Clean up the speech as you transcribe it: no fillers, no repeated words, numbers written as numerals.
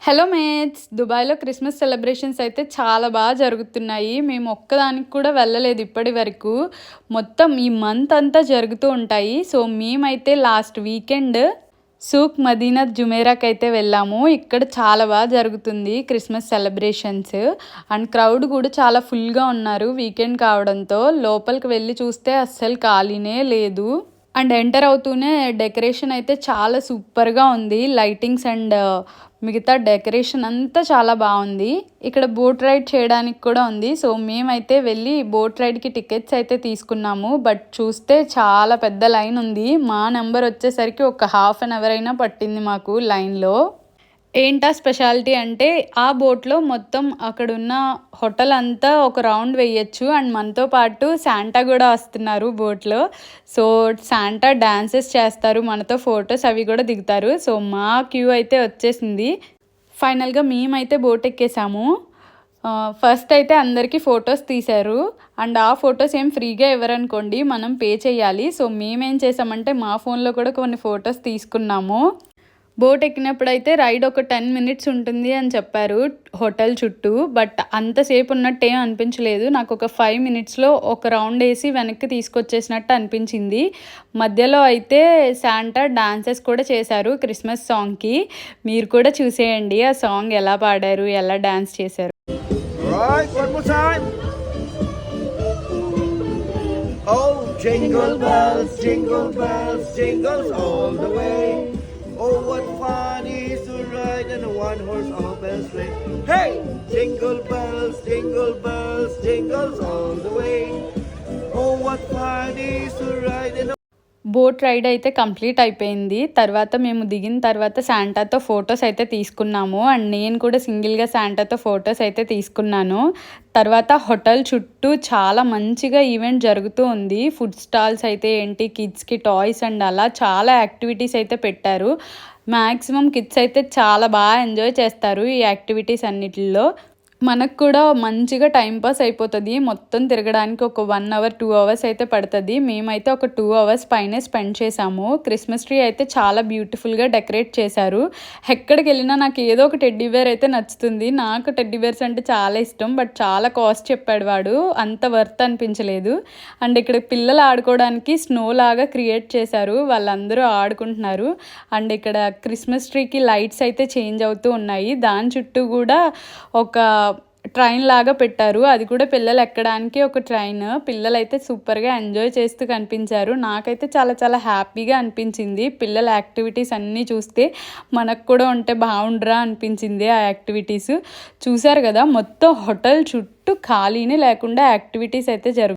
Hello mates, దుబాయ్లో Christmas celebrations అయితే చాలా బాగా జరుగుతున్నాయి. మేము ఒక్కదానికి కూడా వెళ్ళలేదు ఇప్పటి వరకు. మొత్తం ఈ మంత్ అంతా జరుగుతూ ఉంటాయి. సో మేమైతే లాస్ట్ వీకెండ్ సూక్ మదీనత్ జుమేరాకి అయితే వెళ్ళాము. ఇక్కడ చాలా బాగా జరుగుతుంది క్రిస్మస్ సెలబ్రేషన్స్. అండ్ క్రౌడ్ కూడా చాలా ఫుల్గా ఉన్నారు వీకెండ్ కావడంతో. లోపలికి వెళ్ళి చూస్తే అస్సలు ఖాళీనే లేదు. అండ్ ఎంటర్ అవుతూనే డెకరేషన్ అయితే చాలా సూపర్గా ఉంది. లైటింగ్స్ అండ్ మిగతా డెకరేషన్ అంతా చాలా బాగుంది. ఇక్కడ బోట్ రైడ్ చేయడానికి కూడా ఉంది. సో మేమైతే వెళ్ళి బోట్ రైడ్కి టికెట్స్ అయితే తీసుకున్నాము. బట్ చూస్తే చాలా పెద్ద లైన్ ఉంది. మా నెంబర్ వచ్చేసరికి ఒక హాఫ్ అన్ అవర్ అయినా పట్టింది మాకు లైన్లో. ఏంటా స్పెషాలిటీ అంటే ఆ బోట్లో మొత్తం అక్కడున్న హోటల్ అంతా ఒక రౌండ్ వేయచ్చు. అండ్ మనతో పాటు శాంటా కూడా వస్తున్నారు బోట్లో. సో శాంటా డాన్సెస్ చేస్తారు, మనతో ఫొటోస్ అవి కూడా దిగుతారు. సో మా క్యూ అయితే వచ్చేసింది. ఫైనల్గా మేమైతే బోట్ ఎక్కేసాము. ఫస్ట్ అయితే అందరికీ ఫొటోస్ తీశారు. అండ్ ఆ ఫొటోస్ ఏం ఫ్రీగా ఇవ్వరనుకోండి, మనం పే చేయాలి. సో మేమేం చేసామంటే మా ఫోన్లో కూడా కొన్ని ఫొటోస్ తీసుకున్నాము. బోట్ ఎక్కినప్పుడైతే రైడ్ ఒక 10 minutes ఉంటుంది అని చెప్పారు హోటల్ చుట్టూ. బట్ అంతసేపు ఉన్నట్టు ఏం అనిపించలేదు. నాకు ఒక 5 minutesలో ఒక రౌండ్ వేసి వెనక్కి తీసుకొచ్చేసినట్టు అనిపించింది. మధ్యలో అయితే శాంటా డాన్సెస్ కూడా చేశారు క్రిస్మస్ సాంగ్కి. మీరు కూడా చూసేయండి ఆ సాంగ్ ఎలా పాడారు, ఎలా డాన్స్ చేశారు. Oh, jingle bells, jingle bells, jingles all the way. Oh, what fun is to ride in a one-horse open sleigh. Hey! Jingle bells, jingles all the way. Oh, what fun is to ride in a... boat ride అయితే complete అయిపోయింది. తర్వాత మేము దిగిన తర్వాత శాంటాతో photos అయితే తీసుకున్నాము. And నేను కూడా సింగిల్గా శాంటాతో ఫొటోస్ అయితే తీసుకున్నాను. తర్వాత హోటల్ చుట్టూ చాలా మంచిగా ఈవెంట్ జరుగుతూ ఉంది. ఫుడ్ స్టాల్స్ అయితే ఏంటి, కిడ్స్కి టాయ్స్ అండ్ అలా చాలా యాక్టివిటీస్ అయితే పెట్టారు. మ్యాక్సిమం కిడ్స్ అయితే చాలా బాగా ఎంజాయ్ చేస్తారు ఈ యాక్టివిటీస్ అన్నిటిలో. మనకు కూడా మంచిగా టైంపాస్ అయిపోతుంది. మొత్తం తిరగడానికి ఒక 1 hour 2 hours అయితే పడుతుంది. మేమైతే ఒక 2 hours పైనే స్పెండ్ చేసాము. క్రిస్మస్ ట్రీ అయితే చాలా బ్యూటిఫుల్గా డెకరేట్ చేశారు. ఎక్కడికి వెళ్ళినా నాకు ఏదో ఒక టెడ్డీ బేర్ అయితే నచ్చుతుంది. నాకు టెడ్డీ బేర్స్ అంటే చాలా ఇష్టం. బట్ చాలా కాస్ట్ చెప్పాడు వాడు, అంత వర్త్ అనిపించలేదు. అండ్ ఇక్కడ పిల్లలు ఆడుకోవడానికి స్నో లాగా క్రియేట్ చేశారు, వాళ్ళందరూ ఆడుకుంటున్నారు. అండ్ ఇక్కడ క్రిస్మస్ ట్రీకి లైట్స్ అయితే చేంజ్ అవుతూ ఉన్నాయి. దాని చుట్టూ కూడా ఒక ట్రైన్ లాగా పెట్టారు, అది కూడా పిల్లలు ఎక్కడానికి ఒక ట్రైన్. పిల్లలు అయితే సూపర్గా ఎంజాయ్ చేస్తూ కనిపించారు. నాకైతే చాలా చాలా హ్యాపీగా అనిపించింది. పిల్లల యాక్టివిటీస్ అన్నీ చూస్తే మనకు కూడా ఉంటే బాగుండరా అనిపించింది ఆ యాక్టివిటీస్. చూసారు కదా, మొత్తం హోటల్ చుట్టూ ఖాళీనే లేకుండా యాక్టివిటీస్ అయితే జరుగుతాయి.